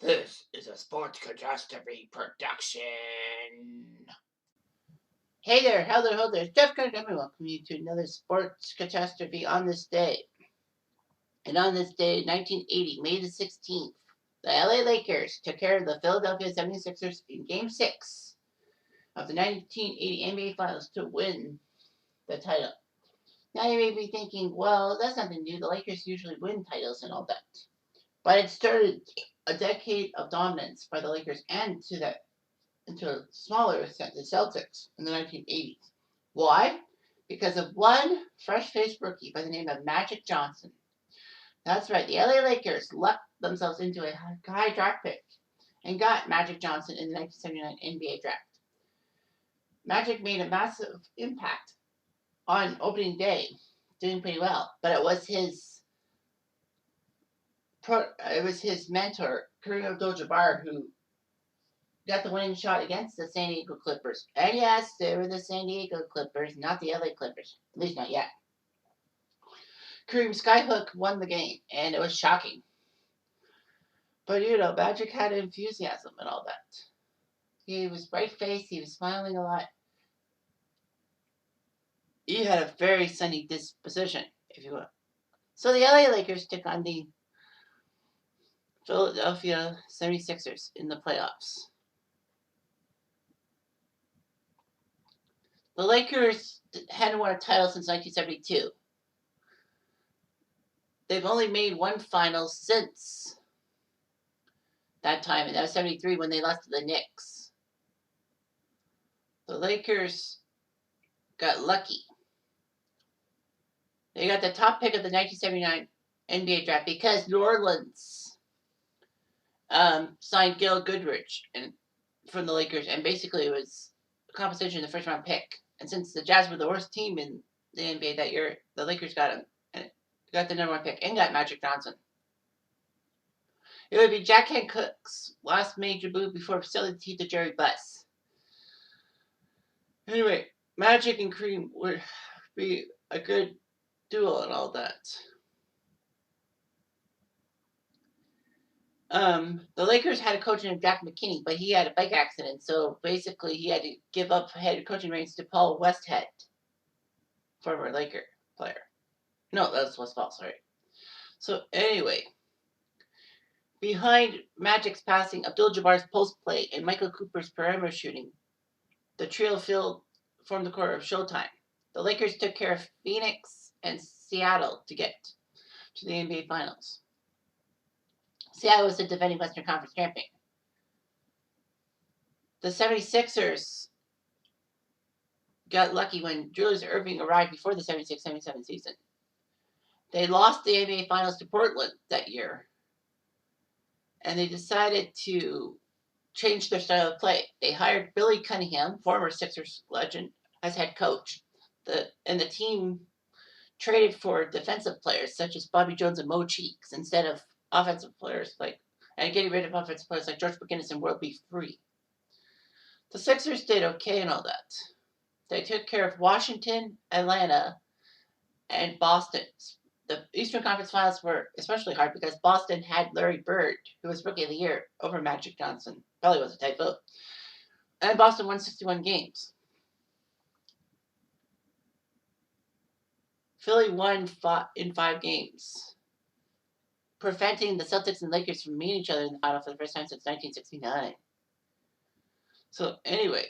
This is a sports catastrophe production. Hey there, hello there. Jeff Kirkman welcome you to another sports catastrophe on this day. And on this day, 1980, May the 16th, the LA Lakers took care of the Philadelphia 76ers in Game 6 of the 1980 NBA Finals to win the title. Now you may be thinking, well, that's nothing new. The Lakers usually win titles and all that. But it started a decade of dominance by the Lakers and into a smaller extent the Celtics in the 1980s. Why? Because of one fresh-faced rookie by the name of Magic Johnson. That's right, the LA Lakers lucked themselves into a high draft pick and got Magic Johnson in the 1979 NBA draft. Magic made a massive impact on opening day, doing pretty well, but it was his mentor, Kareem Abdul-Jabbar, who got the winning shot against the San Diego Clippers. And yes, they were the San Diego Clippers, not the LA Clippers. At least not yet. Kareem Skyhook won the game, and it was shocking. But, Magic had enthusiasm and all that. He was bright-faced. He was smiling a lot. He had a very sunny disposition, if you will. So the LA Lakers took on the Philadelphia 76ers in the playoffs. The Lakers hadn't won a title since 1972. They've only made one final since that time, and that was 73 when they lost to the Knicks. The Lakers got lucky. They got the top pick of the 1979 NBA draft because New Orleans signed Gail Goodrich from the Lakers, and basically it was a compensation in the first round pick. And since the Jazz were the worst team in the NBA that year, the Lakers got him and got the number one pick and got Magic Johnson. It would be Jack Cook's last major move before selling the team to Jerry Buss. Anyway, Magic and Kareem would be a good duo and all that. The Lakers had a coach named Jack McKinney, but he had a bike accident, so basically he had to give up head coaching reins to Paul Westhead, former Laker player. No, that was Westfall, sorry. So anyway, behind Magic's passing, Abdul-Jabbar's post play, and Michael Cooper's perimeter shooting, the trio formed the core of Showtime. The Lakers took care of Phoenix and Seattle to get to the NBA Finals. Seattle was the defending Western Conference champion. The 76ers got lucky when Julius Erving arrived before the 76-77 season. They lost the NBA Finals to Portland that year, and they decided to change their style of play. They hired Billy Cunningham, former Sixers legend, as head coach. And the team traded for defensive players such as Bobby Jones and Mo Cheeks instead of offensive players and getting rid of offensive players like George McGinnis and World B. Free. The Sixers did okay and all that. They took care of Washington, Atlanta, and Boston. The Eastern Conference Finals were especially hard because Boston had Larry Bird, who was Rookie of the Year, over Magic Johnson. Probably was a tight vote. And Boston won 61 games. Philly won in 5 games, preventing the Celtics and Lakers from meeting each other in the final for the first time since 1969. So anyway,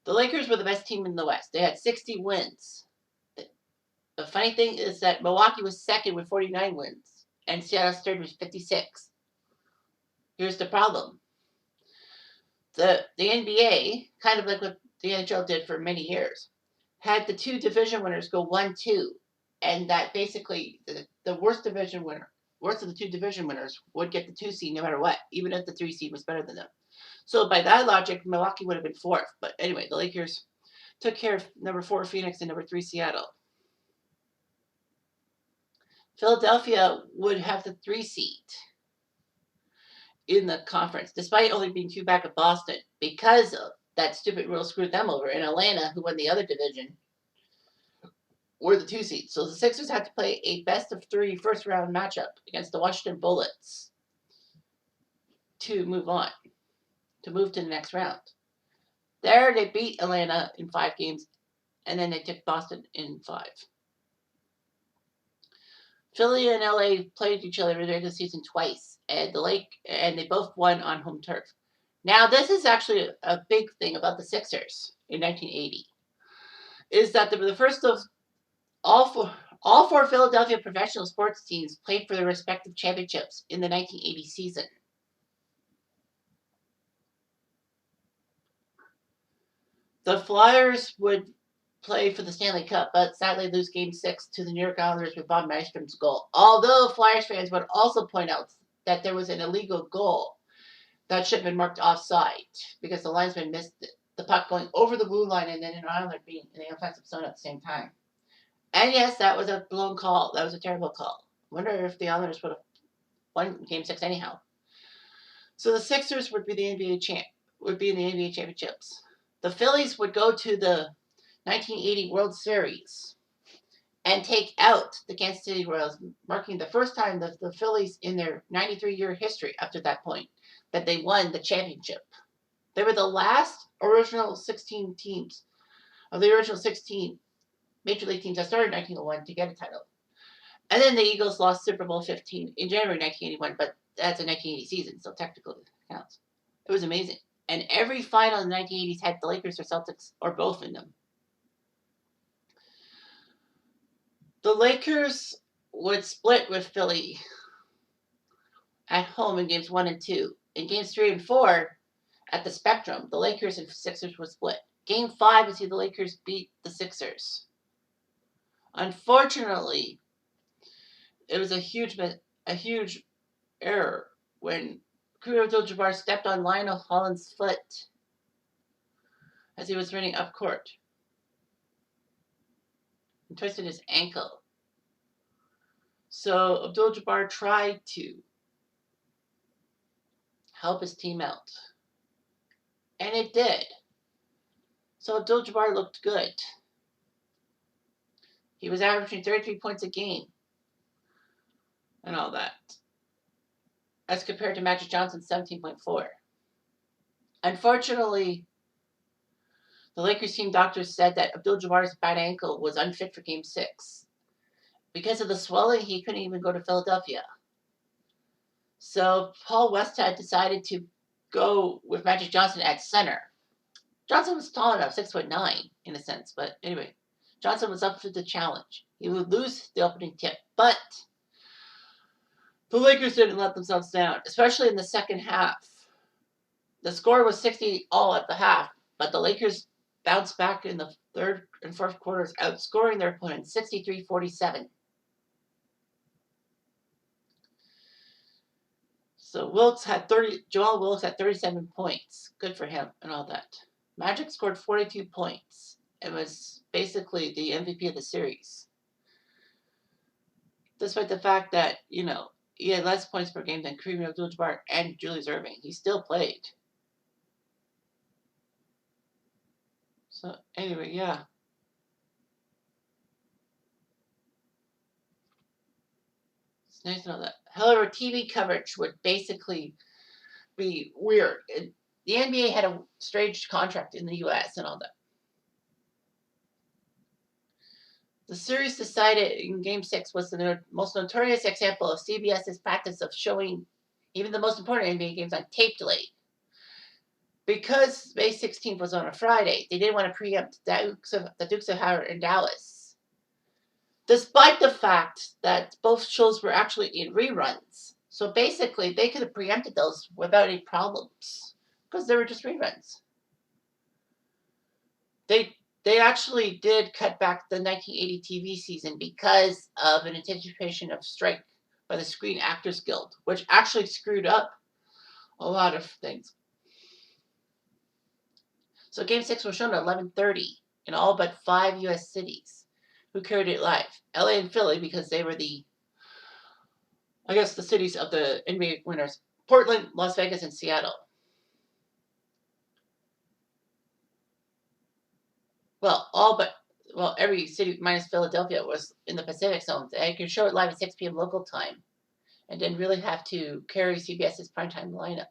the Lakers were the best team in the West. They had 60 wins. The funny thing is that Milwaukee was second with 49 wins, and Seattle's third with 56. Here's the problem. The NBA, kind of like what the NHL did for many years, had the 2 division winners go 1-2, and that basically the worst of the 2 division winners would get the 2 seed no matter what, even if the 3 seed was better than them. So by that logic, Milwaukee would have been 4th. But anyway, the Lakers took care of number 4 Phoenix and number 3 Seattle. Philadelphia would have the 3 seed in the conference, despite only being 2 back of Boston, because of that stupid rule screwed them over. And Atlanta, who won the other division, were the 2 seeds. So the Sixers had to play a best-of-3 first-round matchup against the Washington Bullets to move on, to move to the next round. There, they beat Atlanta in 5 games, and then they took Boston in 5. Philly and LA played each other in the regular season twice, and they both won on home turf. Now, this is actually a big thing about the Sixers in 1980, is that they were the first of all four Philadelphia professional sports teams played for their respective championships in the 1980 season. The Flyers would play for the Stanley Cup, but sadly lose Game 6 to the New York Islanders with Bob Nystrom's goal. Although Flyers fans would also point out that there was an illegal goal that should have been marked offside because the linesman missed the puck going over the blue line and then an Islander being in the offensive zone at the same time. And yes, that was a blown call. That was a terrible call. I wonder if the Islanders would have won Game 6 anyhow. So the Sixers would be in the NBA championships. The Phillies would go to the 1980 World Series and take out the Kansas City Royals, marking the first time that the Phillies in their 93-year history up to that point that they won the championship. They were the last original 16 teams of the original 16 Major League teams that started in 1901 to get a title. And then the Eagles lost Super Bowl 15 in January 1981, but that's a 1980 season, so technically it counts. It was amazing. And every final in the 1980s had the Lakers or Celtics or both in them. The Lakers would split with Philly at home in games 1 and 2. In games 3 and 4 at the Spectrum, the Lakers and Sixers would split. Game 5 would see the Lakers beat the Sixers. Unfortunately, it was a huge error when Kareem Abdul-Jabbar stepped on Lionel Holland's foot as he was running up court and twisted his ankle. So Abdul-Jabbar tried to help his team out. And it did. So Abdul-Jabbar looked good. He was averaging 33 points a game and all that, as compared to Magic Johnson's 17.4. Unfortunately, the Lakers team doctors said that Abdul-Jabbar's bad ankle was unfit for Game 6. Because of the swelling, he couldn't even go to Philadelphia. So Paul Westhead decided to go with Magic Johnson at center. Johnson was tall enough, 6'9", in a sense, but anyway, Johnson was up for the challenge. He would lose the opening tip, but the Lakers didn't let themselves down, especially in the second half. The score was 60 all at the half, but the Lakers bounced back in the third and fourth quarters, outscoring their opponents 63-47. So Joel Wilkes had 37 points. Good for him and all that. Magic scored 42 points and was basically the MVP of the series. Despite the fact that, he had less points per game than Kareem Abdul-Jabbar and Julius Erving. He still played. So, anyway, yeah. It's nice to know that. However, TV coverage would basically be weird. The NBA had a strange contract in the U.S. and all that. The series decided in Game 6 was the most notorious example of CBS's practice of showing even the most important NBA games on tape delay. Because May 16th was on a Friday, they didn't want to preempt the Dukes of Hazzard and Dallas. Despite the fact that both shows were actually in reruns. So basically, they could have preempted those without any problems. Because they were just reruns. They actually did cut back the 1980 TV season because of an anticipation of strike by the Screen Actors Guild, which actually screwed up a lot of things. So Game 6 was shown at 11:30 in all but 5 U.S. cities who carried it live. LA and Philly, because they were the cities of the NBA winners. Portland, Las Vegas, and Seattle. well, every city minus Philadelphia was in the Pacific zone. I could show it live at 6 p.m. local time and didn't really have to carry CBS's primetime lineup.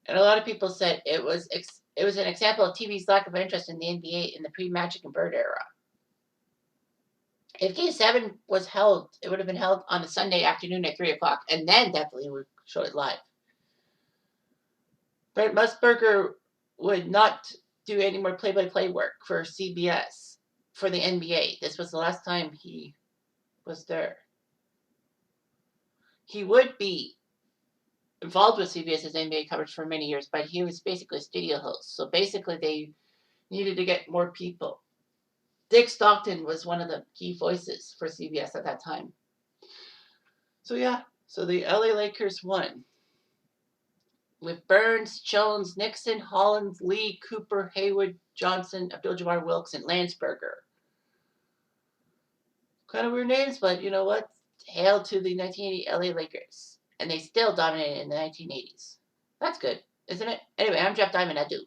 And a lot of people said it was an example of TV's lack of interest in the NBA in the pre-Magic and Bird era. If Game 7 was held, it would have been held on a Sunday afternoon at 3 o'clock, and then definitely would show it live. Brent Musburger would not do any more play-by-play work for CBS for the NBA. This was the last time he was there. He would be involved with CBS's NBA coverage for many years, but he was basically a studio host. So basically, they needed to get more people. Dick Stockton was one of the key voices for CBS at that time. So yeah, so the LA Lakers won. With Burns, Jones, Nixon, Hollins, Lee, Cooper, Haywood, Johnson, Abdul-Jabbar Wilkes, and Landsberger. Kind of weird names, but you know what? Hail to the 1980 LA Lakers. And they still dominated in the 1980s. That's good, isn't it? Anyway, I'm Jeff Diamond. I do.